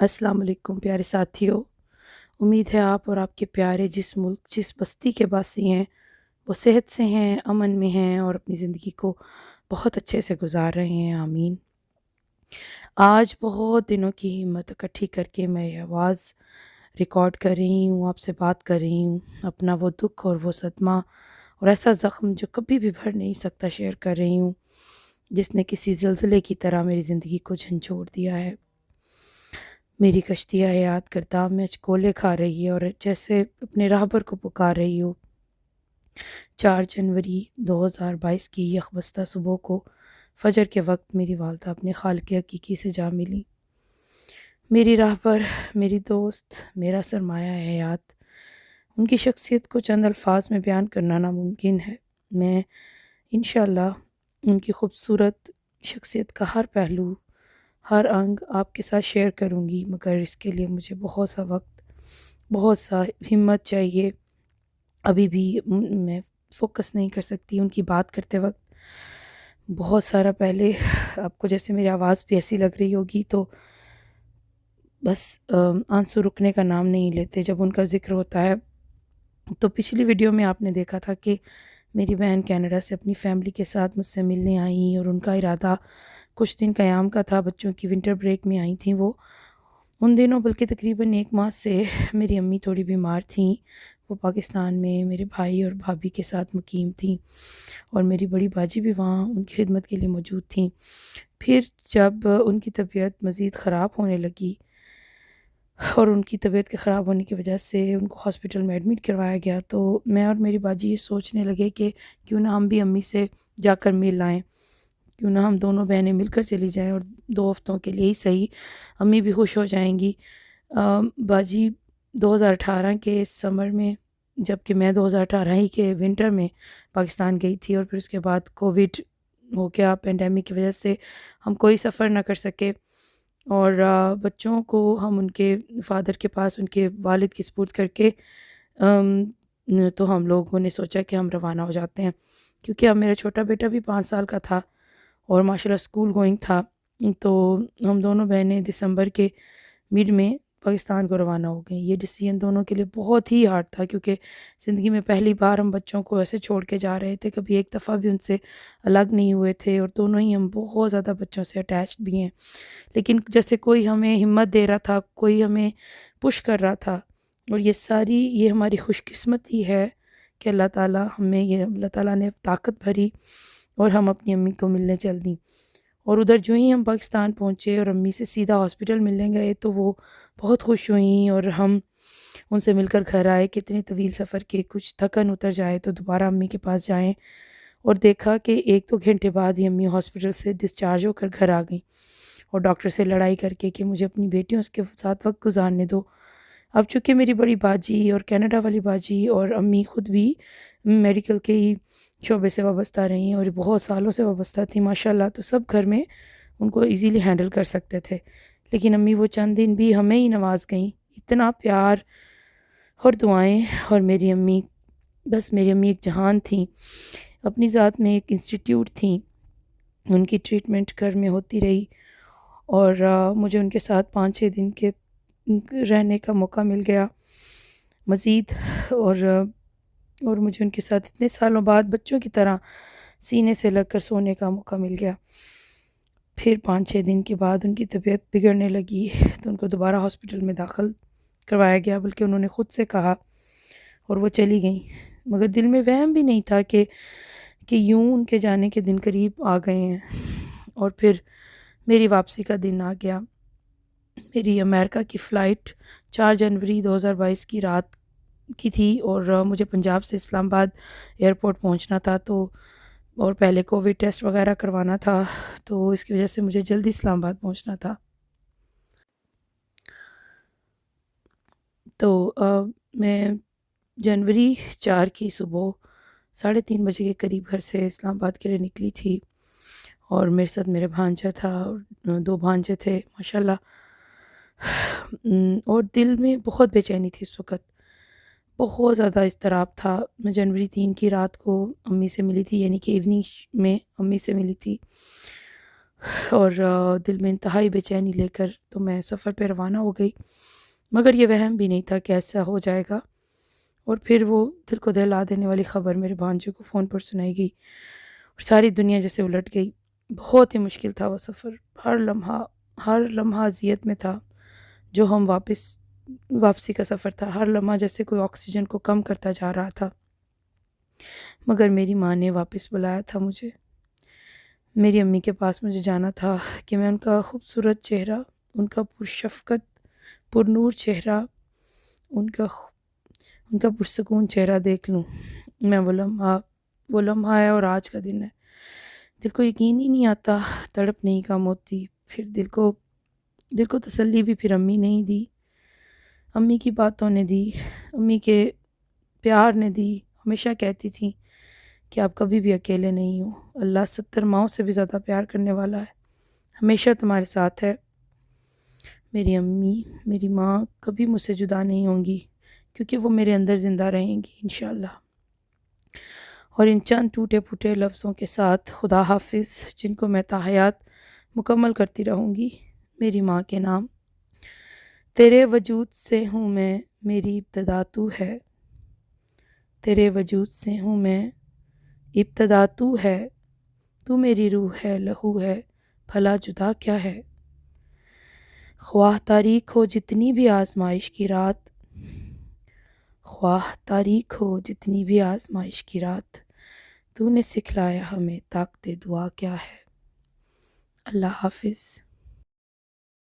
अस्सलाम वालेकुम प्यारे साथियों। उम्मीद है आप और आपके प्यारे जिस मुल्क जिस बस्ती के वासी हैं वो सेहत से हैं, अमन में हैं और अपनी ज़िंदगी को बहुत अच्छे से गुजार रहे हैं। आमीन। आज बहुत दिनों की हिम्मत इकट्ठी करके मैं ये आवाज़ रिकॉर्ड कर रही हूँ, आपसे बात कर रही हूँ। अपना वो दुख और वो सदमा और ऐसा ज़ख्म जो कभी भी भर नहीं सकता शेयर कर रही हूँ, जिसने किसी ज़िलज़ले की तरह मेरी ज़िंदगी को झंझोड़ दिया है। मेरी कश्तियाँ हयात करताब में अचकोले खा रही है और जैसे अपने राहबर को पुकार रही हो। 4 जनवरी 2022 की यकबस्ता सुबह को फजर के वक्त मेरी वालदा अपने खालिक हकीकी से जा मिली। मेरी राहबर, मेरी दोस्त, मेरा सरमाया है हयात। उनकी शख्सियत को चंद अल्फाज में बयान करना नामुमकिन है। मैं इंशाअल्लाह उनकी खूबसूरत शख्सियत का हर पहलू, हर अंग आपके साथ शेयर करूँगी, मगर इसके लिए मुझे बहुत सा वक्त, बहुत सा हिम्मत चाहिए। अभी भी मैं फ़ोकस नहीं कर सकती उनकी बात करते वक्त। बहुत सारा पहले आपको जैसे मेरी आवाज़ भी ऐसी लग रही होगी, तो बस आंसू रुकने का नाम नहीं लेते जब उनका ज़िक्र होता है। तो पिछली वीडियो में आपने देखा था कि मेरी बहन कनाडा से अपनी फ़ैमिली के साथ मुझसे मिलने आई और उनका इरादा कुछ दिन क़याम का था। बच्चों की विंटर ब्रेक में आई थी वो। उन दिनों बल्कि तकरीबन 1 माह से मेरी अम्मी थोड़ी बीमार थीं। वो पाकिस्तान में मेरे भाई और भाभी के साथ मुकीम थीं और मेरी बड़ी बाजी भी वहाँ उनकी खिदमत के लिए मौजूद थीं। फिर जब उनकी तबीयत मज़ीद ख़राब होने लगी और उनकी तबीयत के ख़राब होने की वजह से उनको हॉस्पिटल में एडमिट करवाया गया, तो मैं और मेरी बाजी ये सोचने लगे कि क्यों ना हम भी अम्मी से जाकर मिल आएँ, क्यों ना हम दोनों बहनें मिलकर चली जाएँ और 2 हफ़्तों के लिए ही सही, अम्मी भी खुश हो जाएँगी। बाजी 2018 के समर में, जबकि मैं 2018 ही के विंटर में पाकिस्तान गई थी और फिर उसके बाद कोविड हो गया। पैंडेमिक की वजह से हम कोई सफ़र ना कर सके और बच्चों को हम उनके फ़ादर के पास उनके वालिद की सपुर्द करके तो हम लोगों ने सोचा कि हम रवाना हो जाते हैं, क्योंकि अब मेरा छोटा बेटा भी 5 साल का था और माशाल्लाह स्कूल गोइंग था। तो हम दोनों बहनें दिसंबर के मिड में पाकिस्तान को रवाना हो गई। ये डिसीजन दोनों के लिए बहुत ही हार्ड था, क्योंकि ज़िंदगी में पहली बार हम बच्चों को ऐसे छोड़ के जा रहे थे। कभी एक दफ़ा भी उनसे अलग नहीं हुए थे और दोनों ही हम बहुत ज़्यादा बच्चों से अटैच्ड भी हैं। लेकिन जैसे कोई हमें हिम्मत दे रहा था, कोई हमें पुश कर रहा था, और ये हमारी खुशकिस्मती है कि अल्लाह ताला ने ताकत भरी और हम अपनी अम्मी को मिलने चल दी। और उधर जो ही हम पाकिस्तान पहुँचे और अम्मी से सीधा हॉस्पिटल मिलने गए, तो वो बहुत खुश हुईं और हम उनसे मिलकर घर आए। कितने तवील सफ़र के कुछ थकन उतर जाए तो दोबारा अम्मी के पास जाएँ, और देखा कि 1-2 घंटे बाद ही अम्मी हॉस्पिटल से डिस्चार्ज होकर घर आ गईं और डॉक्टर से लड़ाई करके कि मुझे अपनी बेटियों के साथ वक्त गुजारने दो। अब चूँकि मेरी बड़ी बाजी और कनाडा वाली बाजी और अम्मी ख़ुद भी मेडिकल के ही शोबे से वाबस्ता रहीं और बहुत सालों से वाबस्ता थी माशाल्लाह, तो सब घर में उनको ईज़िली हैंडल कर सकते थे। लेकिन अम्मी वो चंद दिन भी हमें ही नवाज़ गईं, इतना प्यार और दुआएँ। और मेरी अम्मी एक जहान थीं, अपनी ज़ात में एक इंस्टीट्यूट थीं। उनकी ट्रीटमेंट घर में होती रही और मुझे उनके साथ 5-6 दिन के रहने का मौका मिल गया मज़ीद। और मुझे उनके साथ इतने सालों बाद बच्चों की तरह सीने से लगकर सोने का मौका मिल गया। फिर 5-6 दिन के बाद उनकी तबीयत बिगड़ने लगी, तो उनको दोबारा हॉस्पिटल में दाखिल करवाया गया, बल्कि उन्होंने ख़ुद से कहा और वो चली गईं। मगर दिल में वहम भी नहीं था कि यूँ उनके जाने के दिन करीब आ गए हैं। और फिर मेरी वापसी का दिन आ गया। मेरी अमेरिका की फ़्लाइट 4 जनवरी 2022 की रात की थी और मुझे पंजाब से इस्लामाबाद एयरपोर्ट पहुंचना था, तो और पहले कोविड टेस्ट वगैरह करवाना था, तो इसकी वजह से मुझे जल्दी इस्लामाबाद पहुंचना था। तो मैं जनवरी 4 की सुबह 3:30 बजे के करीब घर से इस्लामाबाद के लिए निकली थी और मेरे साथ मेरा भांजा था और 2 भांजे थे माशाल्लाह। और दिल में बहुत बेचैनी थी उस वक़्त, बहुत ज़्यादा इज़्तिराब था। मैं जनवरी 3 की रात को अम्मी से मिली थी, यानी कि इवनिंग में अम्मी से मिली थी। اور دل میں انتہائی بے چینی لے کر تو میں سفر پہ روانہ ہو گئی، مگر یہ وہم بھی نہیں تھا کہ ایسا ہو جائے گا۔ اور پھر وہ دل کو دہلا دینے والی خبر میرے بھانجے کو فون پر سنائی گئی اور ساری دنیا جیسے الٹ گئی۔ بہت ہی مشکل تھا وہ سفر، ہر لمحہ اذیت میں تھا۔ جو ہم واپسی کا سفر تھا، ہر لمحہ جیسے کوئی آکسیجن کو کم کرتا جا رہا تھا، مگر میری ماں نے واپس بلایا تھا مجھے۔ میری امی کے پاس مجھے جانا تھا کہ میں ان کا خوبصورت چہرہ، ان کا پرشفقت پرنور چہرہ، ان کا پرسکون چہرہ دیکھ لوں۔ میں وہ لمحہ ہے اور آج کا دن ہے۔ دل کو یقین ہی نہیں آتا، تڑپ نہیں کم ہوتی۔ پھر دل کو تسلی بھی پھر امی نے ہی دی، امی کی باتوں نے دی، امی کے پیار نے دی۔ ہمیشہ کہتی تھیں کہ آپ کبھی بھی اکیلے نہیں ہو، اللہ 70 ماؤں سے بھی زیادہ پیار کرنے والا ہے، ہمیشہ تمہارے ساتھ ہے۔ میری امی، میری ماں کبھی مجھ سے جدا نہیں ہوں گی، کیونکہ وہ میرے اندر زندہ رہیں گی انشاءاللہ۔ اور ان چند ٹوٹے پھوٹے لفظوں کے ساتھ خدا حافظ، جن کو میں تاحیات مکمل کرتی رہوں گی میری ماں کے نام۔ تیرے وجود سے ہوں میں، میری ابتدا تو ہے، تیرے وجود سے ہوں میں، ابتدا تو ہے، تو میری روح ہے، لہو ہے، بھلا جدا کیا ہے۔ خواہ تاریک ہو جتنی بھی آزمائش کی رات، خواہ تاریک ہو جتنی بھی آزمائش کی رات، تو نے سکھلایا ہمیں طاقت دعا کیا ہے۔ اللہ حافظ۔